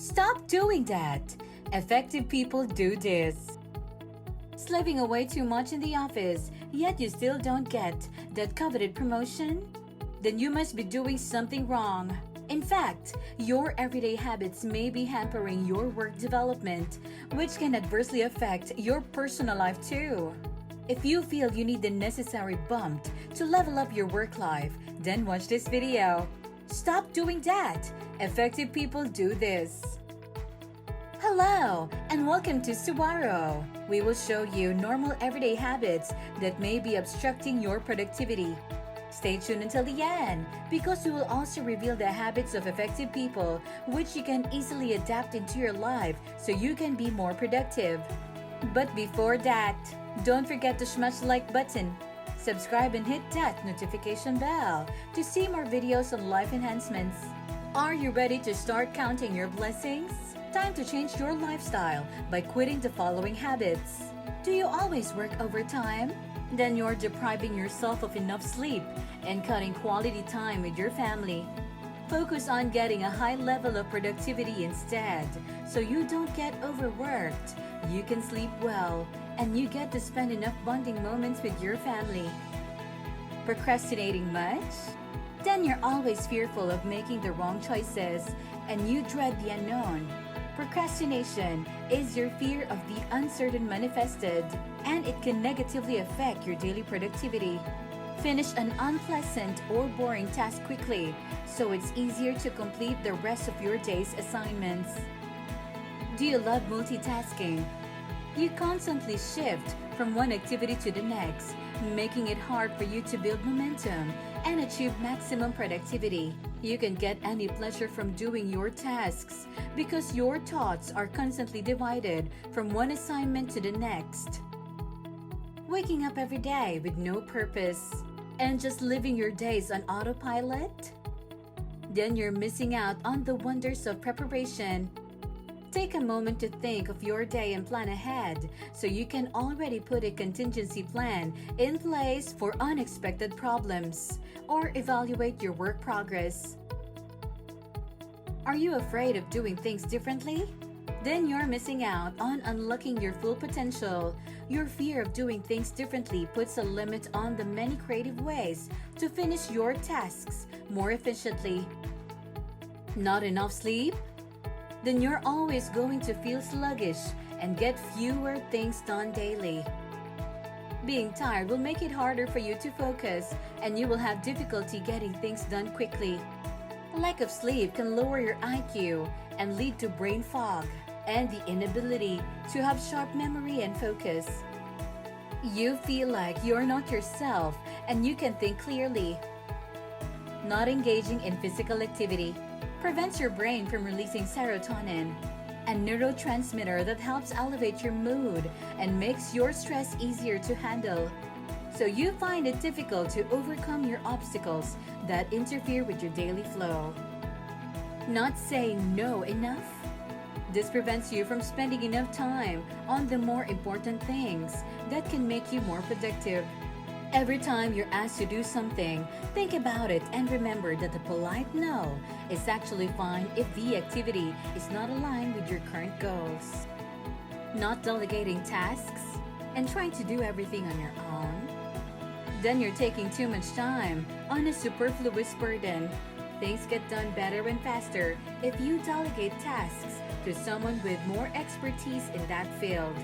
Stop doing that. Effective people do this. Slaving away too much in the office, yet you still don't get that coveted promotion? Then you must be doing something wrong. In fact, your everyday habits may be hampering your work development, which can adversely affect your personal life too. If you feel you need the necessary bump to level up your work life, then watch this video. Stop doing that. Effective people do this. Hello, and welcome to Saguaro. We will show you normal everyday habits that may be obstructing your productivity. Stay tuned until the end, because we will also reveal the habits of effective people which you can easily adapt into your life so you can be more productive. But before that, don't forget to smash the like button, subscribe and hit that notification bell to see more videos on life enhancements. Are you ready to start counting your blessings? Time to change your lifestyle by quitting the following habits. Do you always work overtime? Then you're depriving yourself of enough sleep and cutting quality time with your family. Focus on getting a high level of productivity instead, so you don't get overworked, you can sleep well, and you get to spend enough bonding moments with your family. Procrastinating much? Then you're always fearful of making the wrong choices and you dread the unknown. Procrastination is your fear of the uncertain manifested, and it can negatively affect your daily productivity. Finish an unpleasant or boring task quickly, so it's easier to complete the rest of your day's assignments. Do you love multitasking? You constantly shift from one activity to the next, making it hard for you to build momentum and achieve maximum productivity. You can get any pleasure from doing your tasks because your thoughts are constantly divided from one assignment to the next. Waking up every day with no purpose and just living your days on autopilot? Then you're missing out on the wonders of preparation. Take a moment to think of your day and plan ahead so you can already put a contingency plan in place for unexpected problems or evaluate your work progress. Are you afraid of doing things differently? Then you're missing out on unlocking your full potential. Your fear of doing things differently puts a limit on the many creative ways to finish your tasks more efficiently. Not enough sleep? Then you're always going to feel sluggish and get fewer things done daily. Being tired will make it harder for you to focus, and you will have difficulty getting things done quickly. Lack of sleep can lower your IQ and lead to brain fog and the inability to have sharp memory and focus. You feel like you're not yourself and you can think clearly. Not engaging in physical activity prevents your brain from releasing serotonin, a neurotransmitter that helps elevate your mood and makes your stress easier to handle. So you find it difficult to overcome your obstacles that interfere with your daily flow. Not saying no enough? This prevents you from spending enough time on the more important things that can make you more productive. Every time you're asked to do something, think about it and remember that the polite no is actually fine if the activity is not aligned with your current goals. Not delegating tasks and trying to do everything on your own? Then you're taking too much time on a superfluous burden. Things get done better and faster if you delegate tasks to someone with more expertise in that field.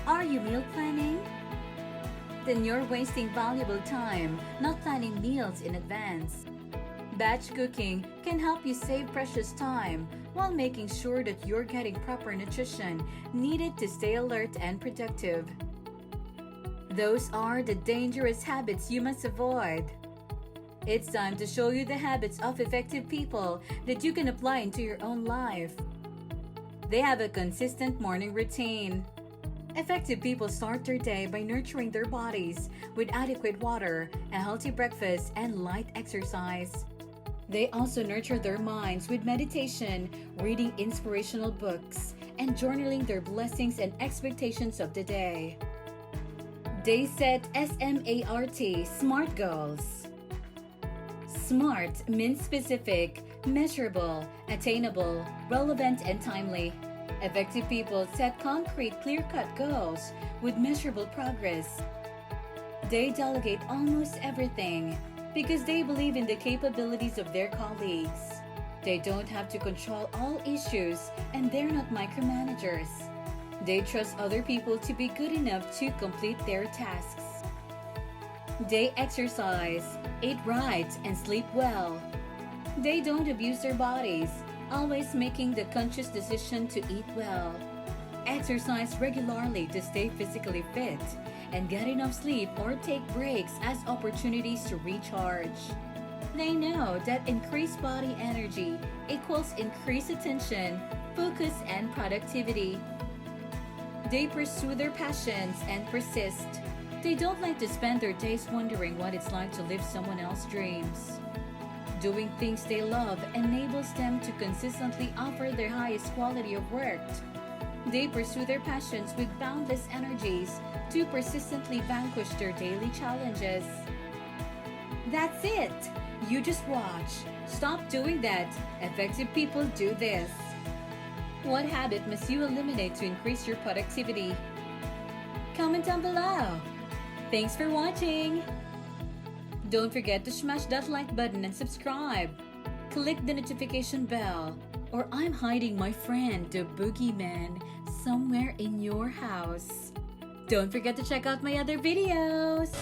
Are you meal planning? Then you're wasting valuable time not planning meals in advance. Batch cooking can help you save precious time while making sure that you're getting proper nutrition needed to stay alert and productive. Those are the dangerous habits you must avoid. It's time to show you the habits of effective people that you can apply into your own life. They have a consistent morning routine. Effective people start their day by nurturing their bodies with adequate water, a healthy breakfast, and light exercise. They also nurture their minds with meditation, reading inspirational books, and journaling their blessings and expectations of the day. They set SMART, SMART goals. SMART means specific, measurable, attainable, relevant, and timely. Effective people set concrete, clear-cut goals with measurable progress. They delegate almost everything because they believe in the capabilities of their colleagues. They don't have to control all issues, and they're not micromanagers. They trust other people to be good enough to complete their tasks. They exercise, eat right, and sleep well. They don't abuse their bodies, always making the conscious decision to eat well. Exercise regularly to stay physically fit, and get enough sleep or take breaks as opportunities to recharge. They know that increased body energy equals increased attention, focus, and productivity. They pursue their passions and persist. They don't like to spend their days wondering what it's like to live someone else's dreams. Doing things they love enables them to consistently offer their highest quality of work. They pursue their passions with boundless energies to persistently vanquish their daily challenges. That's it! You just watch. Stop doing that. Effective people do this. What habit must you eliminate to increase your productivity? Comment down below. Thanks for watching. Don't forget to smash that like button and subscribe. Click the notification bell, or I'm hiding my friend, the boogeyman, somewhere in your house. Don't forget to check out my other videos.